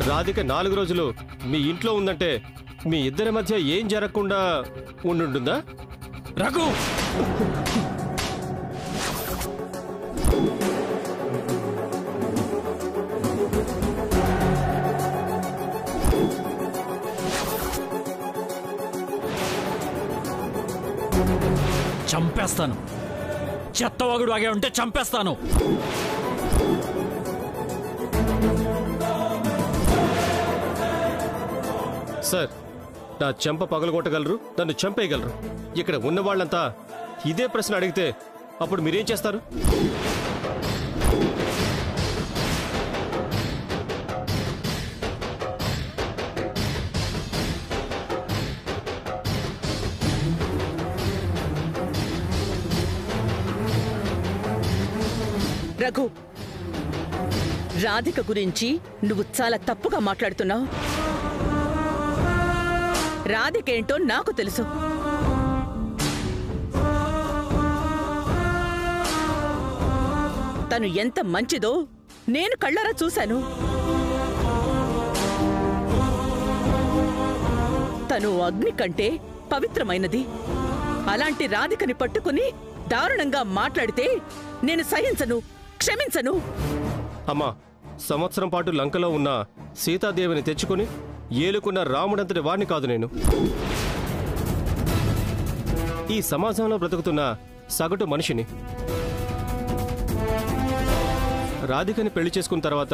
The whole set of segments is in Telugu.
రాధిక 4 రోజులు మీ ఇంట్లో ఉందంటే మీ ఇద్దరి మధ్య ఏం జరగకుండా ఉండుంటుందా? రఘు, చంపేస్తాను. చెత్తవాగుడు ఆగే ఉంటే చంపేస్తాను. సార్, నా చెంప పగలగొట్టగలరు, నన్ను చంపేయగలరు. ఇక్కడ ఉన్న వాళ్ళంతా ఇదే ప్రశ్న అడిగితే అప్పుడు మీరేం చేస్తారు? రఘు, రాధిక గురించి నువ్వు చాలా తప్పుగా మాట్లాడుతున్నావు. రాధికేంటో నాకు తెలుసు. తను ఎంత మంచిదో నేను కళ్ళారా చూశాను. తను అగ్ని కంటే పవిత్రమైనది. అలాంటి రాధికని పట్టుకుని దారుణంగా మాట్లాడితే నేను సహించను, క్షమించను. అమ్మా, సంవత్సరం పాటు లంకలో ఉన్న సీతాదేవిని తెచ్చుకుని ఏలుకున్న రాముడంతటి వాడిని కాదు నేను. ఈ సమాజంలో బ్రతుకుతున్న సగటు మనిషిని. రాధికని పెళ్లి చేసుకున్న తర్వాత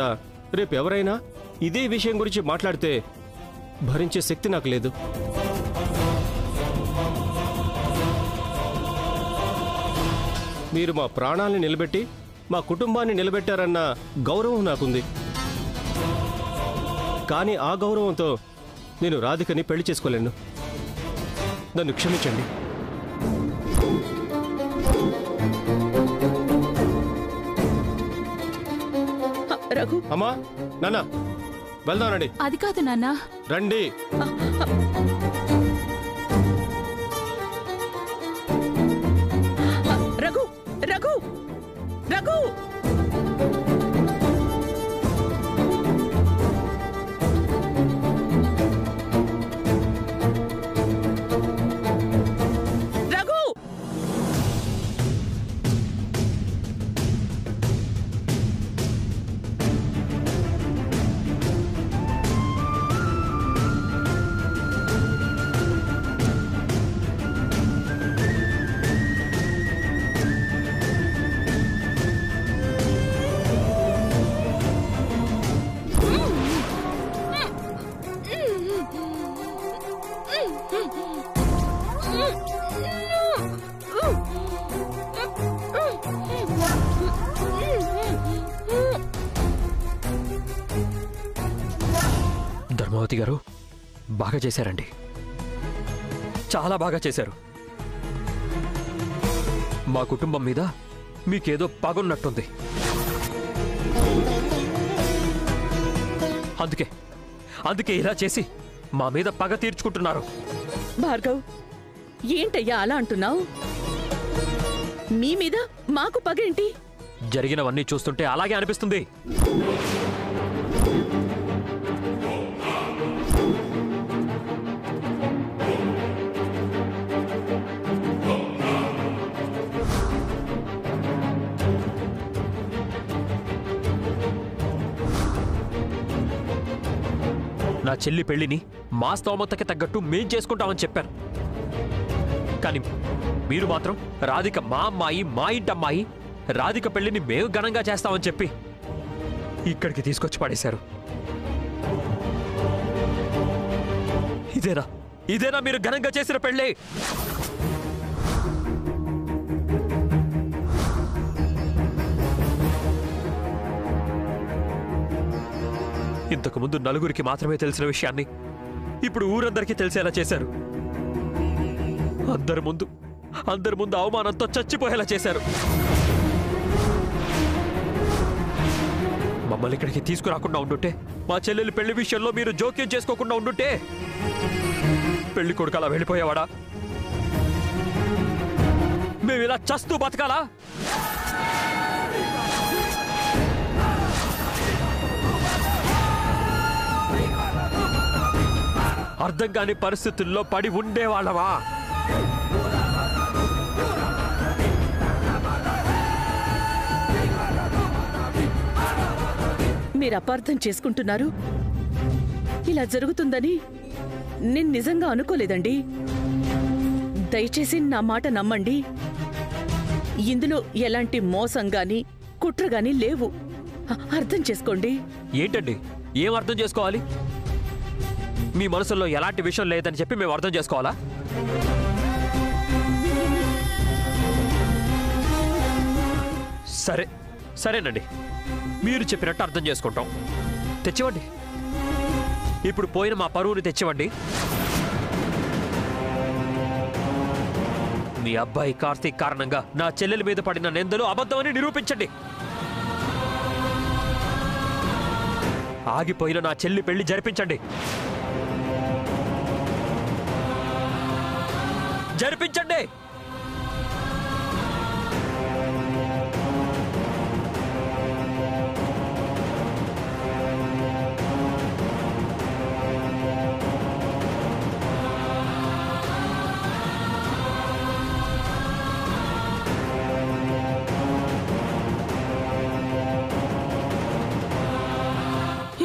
రేపెవరైనా ఇదే విషయం గురించి మాట్లాడితే భరించే శక్తి నాకు లేదు. మీరు మా ప్రాణాల్ని నిలబెట్టి మా కుటుంబాన్ని నిలబెట్టారన్న గౌరవం నాకుంది. కానీ ఆ గౌరవంతో నేను రాధికని పెళ్లి చేసుకోలేను. నన్ను క్షమించండి. రఘు, అమ్మా, నాన్న, వెళ్దానండి. అది కాదు నాన్న. రండి. రఘు, రఘు, రఘు. ధర్మవతి గారు, బాగా చేశారండి. చాలా బాగా చేశారు. మా కుటుంబం మీద మీకేదో పగున్నట్టుంది. అందుకే ఇలా చేసి మా మీద పగ తీర్చుకుంటున్నారు. భార్గవ్, ఏంటయ్యా అలా అంటున్నావు? మీ మీద మాకు పగేంటి? జరిగినవన్నీ చూస్తుంటే అలాగే అనిపిస్తుంది. నా చెల్లి పెళ్లిని మా స్తోమతకి తగ్గట్టు మేం చేసుకుంటామని చెప్పాను. కానీ మీరు మాత్రం రాధిక మా అమ్మాయి, మా ఇంటమ్మాయి, రాధిక పెళ్లిని మేము ఘనంగా చేస్తామని చెప్పి ఇక్కడికి తీసుకొచ్చి పడేశారు. ఇదేనా మీరు ఘనంగా చేసిన పెళ్ళే? ఇంతకుముందు నలుగురికి మాత్రమే తెలిసిన విషయాన్ని ఇప్పుడు ఊరందరికీ తెలిసేలా చేశారు. అందరి ముందు అవమానంతో చచ్చిపోయేలా చేశారు. మమ్మల్ని ఇక్కడికి తీసుకురాకుండా ఉండుంటే, మా చెల్లెలు పెళ్లి విషయంలో మీరు జోక్యం చేసుకోకుండా ఉండుంటే పెళ్లి కొడుకు అలా వెళ్ళిపోయేవాడా? మేము ఇలా చస్తూ బతకాలా? అర్థం కాని పరిస్థితుల్లో పడి ఉండేవాళ్ళమా? మీరు అపార్థం చేసుకుంటున్నారు. ఇలా జరుగుతుందని నేను నిజంగా అనుకోలేదండి. దయచేసి నా మాట నమ్మండి. ఇందులో ఎలాంటి మోసం గాని కుట్ర గాని లేవు. అర్థం చేసుకోండి. ఏంటండి, ఏం అర్థం చేసుకోవాలి? మీ మనసులో ఎలాంటి విషయం లేదని చెప్పి మేము అర్థం చేసుకోవాలా? సరేనండి, మీరు చెప్పినట్టు అర్థం చేసుకుంటాం. తెచ్చివ్వండి. ఇప్పుడు పోయిన మా పరువుని తెచ్చివ్వండి. మీ అబ్బాయి కార్తీక్ కారణంగా నా చెల్లెల మీద పడిన నిందలు అబద్ధమని నిరూపించండి. ఆగిపోయిన నా చెల్లి పెళ్లి జరిపించండి. జరిపించండి.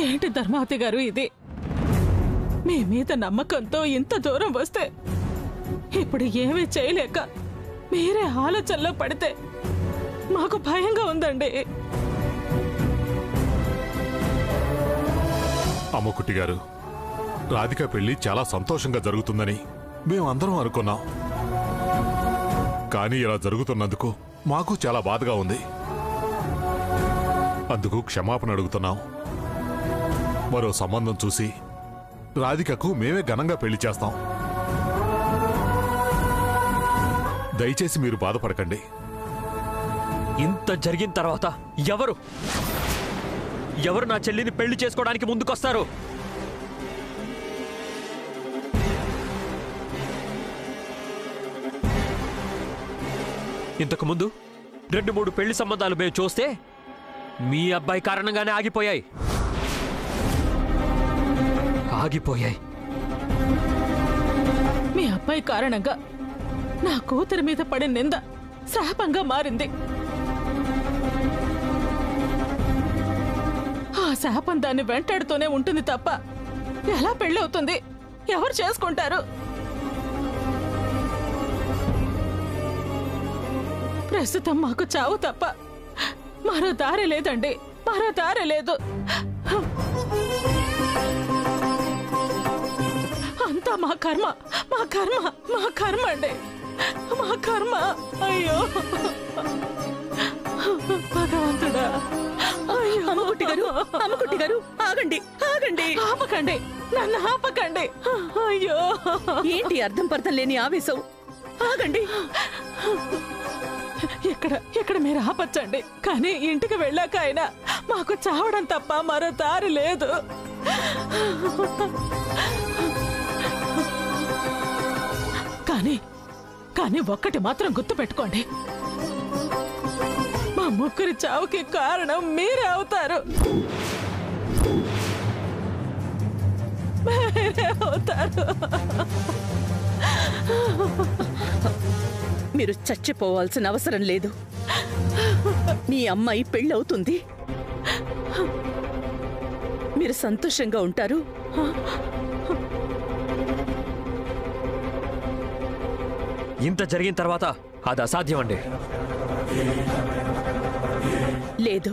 ఏంటి ధర్మావతి గారు ఇది? మీ మీద నమ్మకంతో ఇంత దూరం వస్తే ఇప్పుడు ఏమీ చేయలేక మీరే ఆలోచనలో పడితే మాకు భయంగా ఉందండి. అమ్మకుట్టి గారు, రాధిక పెళ్లి చాలా సంతోషంగా జరుగుతుందని మేమందరం అనుకున్నాం. కానీ ఇలా జరుగుతున్నందుకు మాకు చాలా బాధగా ఉంది. అందుకు క్షమాపణ అడుగుతున్నాం. మరో సంబంధం చూసి రాధికకు మేమే ఘనంగా పెళ్లి చేస్తాం. దయచేసి మీరు బాధపడకండి. ఇంత జరిగిన తర్వాత ఎవరు నా చెల్లిని పెళ్లి చేసుకోవడానికి ముందుకొస్తారు? ఇంతకు ముందు 2-3 పెళ్లి సంబంధాలు మేము చూస్తే మీ అబ్బాయి కారణంగానే ఆగిపోయాయి. మీ అబ్బాయి కారణంగా నా కూతురి మీద పడిన నింద శాపంగా మారింది. ఆ శాపం దాన్ని వెంటాడుతూనే ఉంటుంది తప్ప ఎలా పెళ్ళవుతుంది? ఎవరు చేసుకుంటారు? ప్రస్తుతం మాకు చావు తప్ప మరో దారి లేదండి. మరో దారి లేదు. అంతా మా కర్మ, మా కర్మ, మా కర్మ అండి. మా కర్మ. అయ్యో భగవంతుడా. అమ్మకుట్టి గారు ఆగండి, ఆగండి. ఆపకండి, నన్ను ఆపకండి. అయ్యో ఏంటి అర్థం పర్థం లేని ఆవేశం? ఆగండి. ఇక్కడ మీరు ఆపచ్చండి, కానీ ఇంటికి వెళ్ళాక అయినా మాకు చావడం తప్ప మరో దారి లేదు. కానీ ఒక్కటి మాత్రం గుర్తు పెట్టుకోండి, మా ముగ్గురి చావుకి కారణం మీరే అవుతారు. మీరే అవుతారు. మీరు చచ్చిపోవాల్సిన అవసరం లేదు. మీ అమ్మాయి పెళ్ళవుతుంది. మీరు సంతోషంగా ఉంటారు. ఇంత జరిగిన తర్వాత అది అసాధ్యం అండి. లేదు,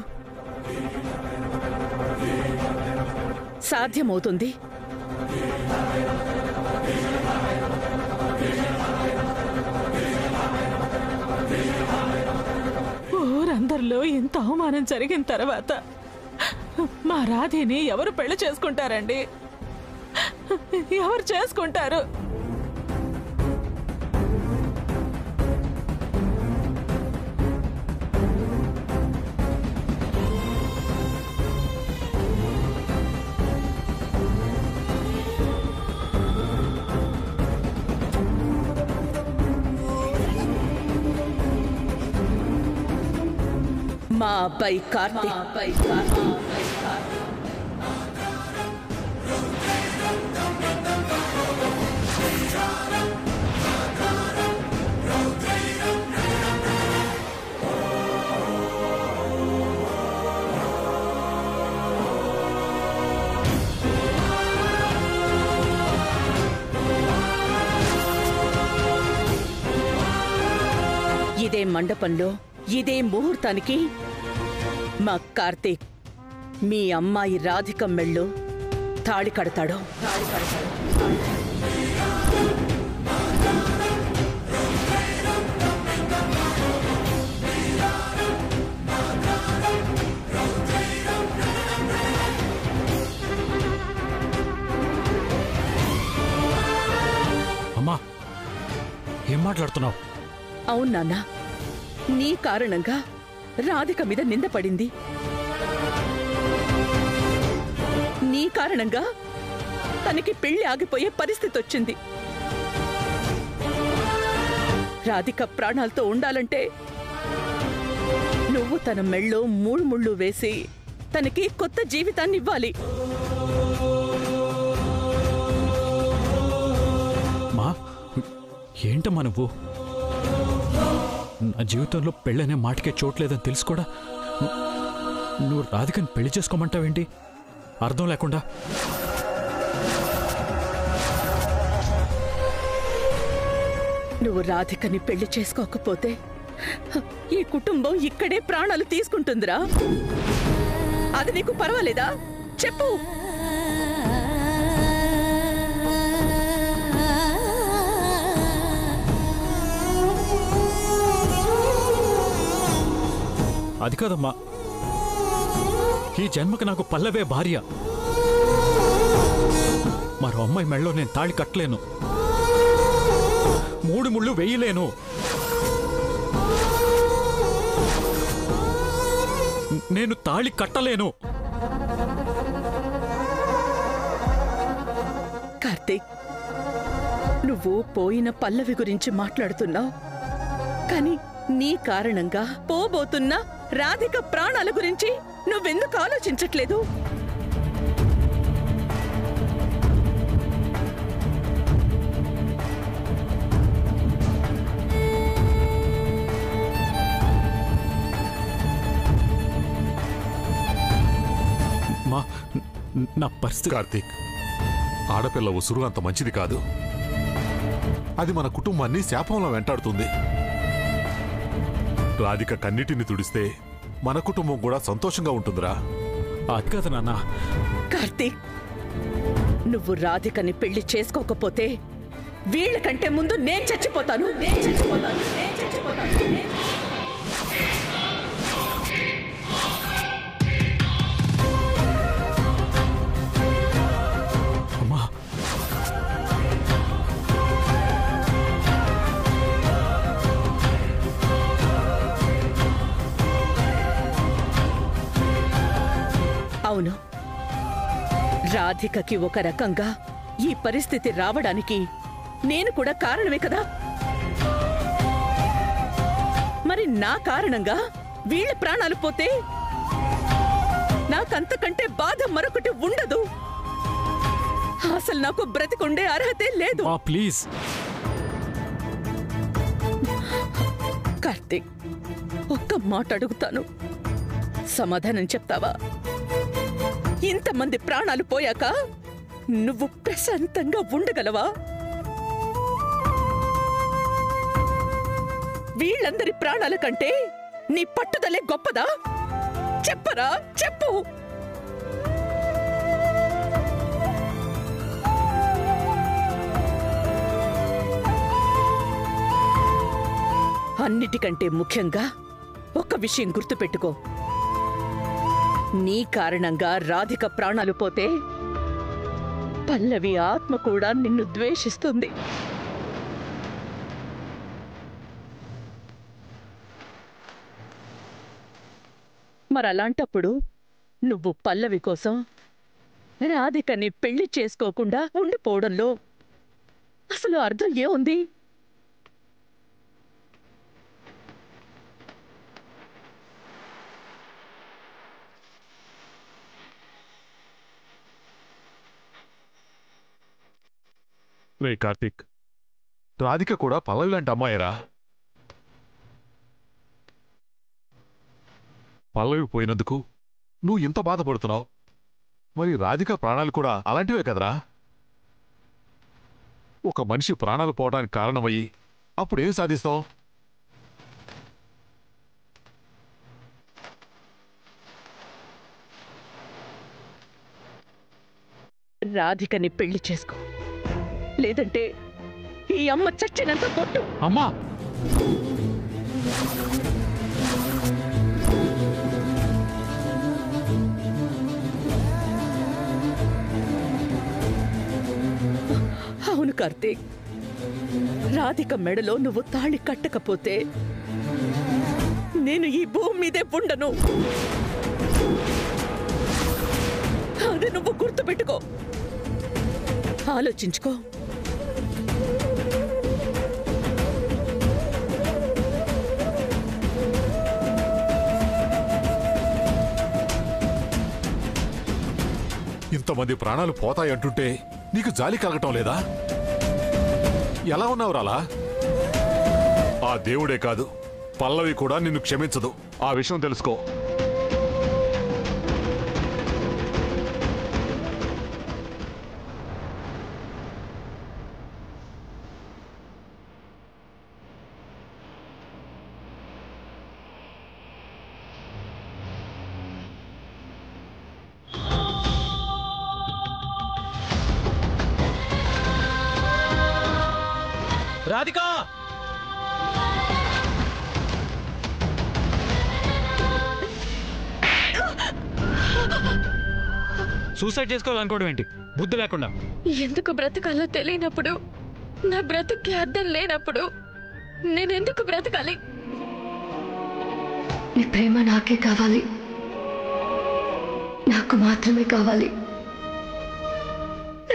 సాధ్యమవుతుంది. ఊరందరిలో ఇంత అవమానం జరిగిన తర్వాత మా రాధిని ఎవరు పెళ్లి చేసుకుంటారండి? ఎవరు చేసుకుంటారు? మా అబ్బాయి కార్తీక్ ఇదే మండపంలో ఇదే ముహూర్తానికి మా కార్తీక్ మీ అమ్మాయి రాధిక మెళ్ళో తాళి కడతాడు. అమ్మా, ఏం మాట్లాడుతున్నావు? అవును నాన్న, నీ కారణంగా రాధిక మీద నింద పడింది. నీ కారణంగా తనకి పెళ్లి ఆగిపోయే పరిస్థితి వచ్చింది. రాధిక ప్రాణాలతో ఉండాలంటే నువ్వు తన మెళ్ళో మూడు ముళ్ళు వేసి తనకి కొత్త జీవితాన్ని ఇవ్వాలి. మా ఏంటమ్మా నువ్వు? నా జీవితంలో పెళ్ళనే మాటకే చోట్లేదని తెలుసు కూడా నువ్వు రాధికని పెళ్లి చేసుకోమంటావేంటి అర్థం లేకుండా? నువ్వు రాధికని పెళ్లి చేసుకోకపోతే ఈ కుటుంబం ఇక్కడే ప్రాణాలు తీసుకుంటుందిరా. అది నీకు పర్వాలేదా? చెప్పు. అది కాదమ్మా, ఈ జన్మకి నాకు పల్లవే భార్య. మరో అమ్మాయి మెళ్ళో నేను తాళి కట్టలేను, మూడు ముళ్ళు వేయలేను. నేను తాళి కట్టలేను. కార్తీక్, నువ్వు పోయిన పల్లవి గురించి మాట్లాడుతున్నావు, కానీ నీ కారణంగా పోబోతున్న రాధిక ప్రాణాల గురించి నువ్వెందుకు ఆలోచించట్లేదు? మా నా పరిస్థితి. కార్తీక్, ఆడపిల్ల ఉసురు అంత మంచిది కాదు. అది మన కుటుంబాన్ని శాపంలో వెంటాడుతుంది. రాధిక కన్నిటిని తుడిస్తే మన కుటుంబం కూడా సంతోషంగా ఉంటుందిరా. అది కాదు నాన్న. కార్తీక్, నువ్వు రాధికని పెళ్లి చేసుకోకపోతే వీళ్ళకంటే ముందు నేను చచ్చిపోతాను. అమ్మా, అవును, రాధికకి ఒక రకంగా ఈ పరిస్థితి రావడానికి నేను కూడా కారణమే కదా. మరి నా కారణంగా వీళ్ళ ప్రాణాలు పోతే నాకంతకంటే బాధ మరొకటి ఉండదు. అసలు నాకు బ్రతికుండే అర్హతే లేదు. ప్లీజ్ కార్తీక్, ఒక్క మాట అడుగుతాను, సమాధానం చెప్తావా? ఇంతమంది ప్రాణాలు పోయాక నువ్వు ప్రశాంతంగా ఉండగలవా? వీళ్ళందరి ప్రాణాల కంటే నీ పట్టుదలే గొప్పదా? చెప్పరా, చెప్పు. అన్నిటికంటే ముఖ్యంగా ఒక విషయం గుర్తుపెట్టుకో, నీ కారణంగా రాధిక ప్రాణాలు పోతే పల్లవి ఆత్మ కూడా నిన్ను ద్వేషిస్తుంది. మరలాంటప్పుడు నువ్వు పల్లవి కోసం రాధికని పెళ్లి చేసుకోకుండా ఉండిపోవడంలో అసలు అర్థం ఏముంది? రే కార్తీక్, రాధిక కూడా పల్లవి లాంటి అమ్మాయిరా. పల్లవి పోయినందుకు నువ్వు ఇంత బాధపడుతున్నావు, మరి రాధిక ప్రాణాలు కూడా అలాంటివే కదరా. ఒక మనిషి ప్రాణాలు పోవడానికి కారణమయ్యి అప్పుడేం సాధిస్తావు? రాధికని పెళ్లి చేసుకో, లేదంటే ఈ అమ్మ చచ్చినంత కొట్టు. అమ్మా! అవును కార్తీక్, రాధిక మెడలో నువ్వు తాళి కట్టకపోతే నేను ఈ భూమి మీదే ఉండను. అది నువ్వు గుర్తుపెట్టుకో, ఆలోచించుకో. ఇంతమంది ప్రాణాలు పోతాయంటుంటే నీకు జాలి కలగటం లేదా? ఎలా ఉన్నావు రాలా? ఆ దేవుడే కాదు, పల్లవి కూడా నిన్ను క్షమించదు. ఆ విషయం తెలుసుకో. రాధిక! సూసైడ్ చేసుకోవాలనుకోవడం ఏంటి? బుద్ధి లేకుండా. ఎందుకు బ్రతకాలో తెలియనప్పుడు, నా బ్రతుక్కి అర్థం లేనప్పుడు నేనెందుకు బ్రతకాలి? నీ ప్రేమ నాకే కావాలి, నాకు మాత్రమే కావాలి.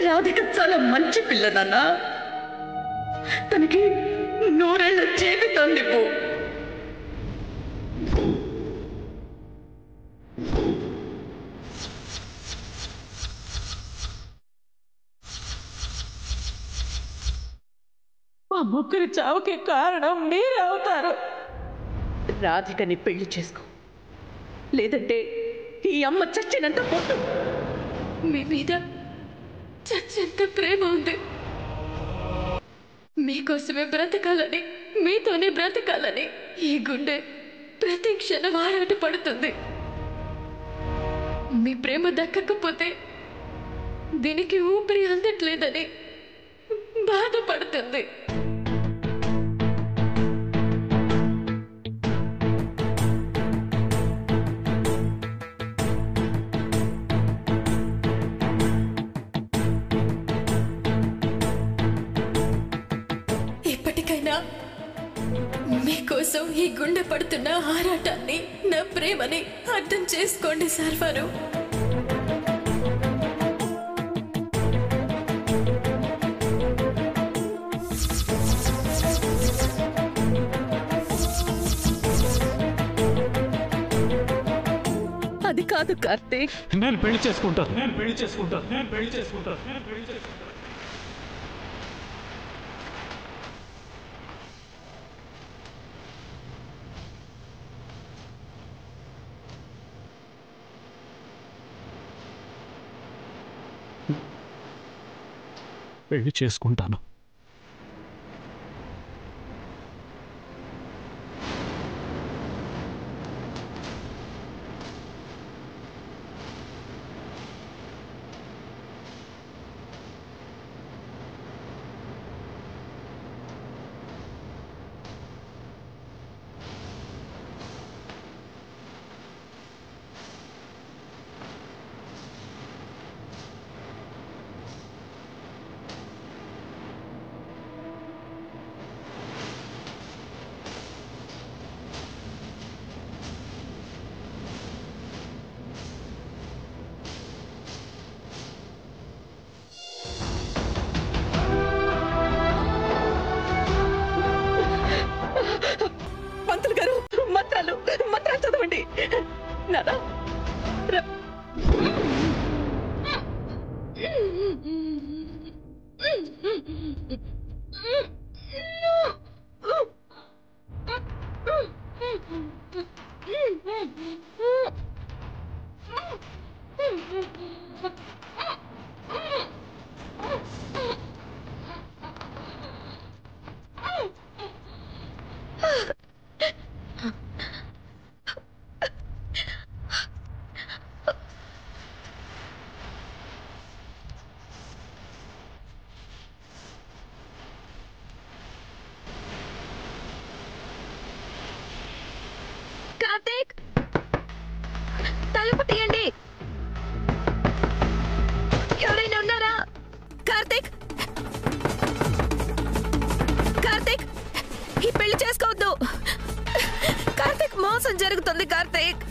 రాధిక చాలా మంచి పిల్ల నాన్న, తనకి 100 ఏళ్ల జీవితం నువ్వు. మా ముగ్గురి చావుకి కారణం మీరే అవుతారు. రాధికని పెళ్లి చేసుకో, లేదంటే ఈ అమ్మ చచ్చినంత కొట్టు. మీ మీద చచ్చేంత ప్రేమ ఉంది. మీకోసమే బ్రతకాలని, మీతోనే బ్రతకాలని ఈ గుండె ప్రతి క్షణం ఆరాట పడుతుంది. మీ ప్రేమ దక్కకపోతే దీనికి ఊపిరి అందట్లేదని బాధపడుతుంది. ఇప్పటికైనా మీకోసం ఈ గుండె పడుతున్న ఆరాటాన్ని, నా ప్రేమని అర్థం చేసుకోండి సర్వారు. అది కాదు కార్తీక్, నేను పెళ్లి చేసుకుంటాను. పెళ్లి చేసుకుంటాను. పంతులు గారు, మంత్రాలు మంత్రాలు చదవండి నానా. జరుగుతుంది కార్తీక్?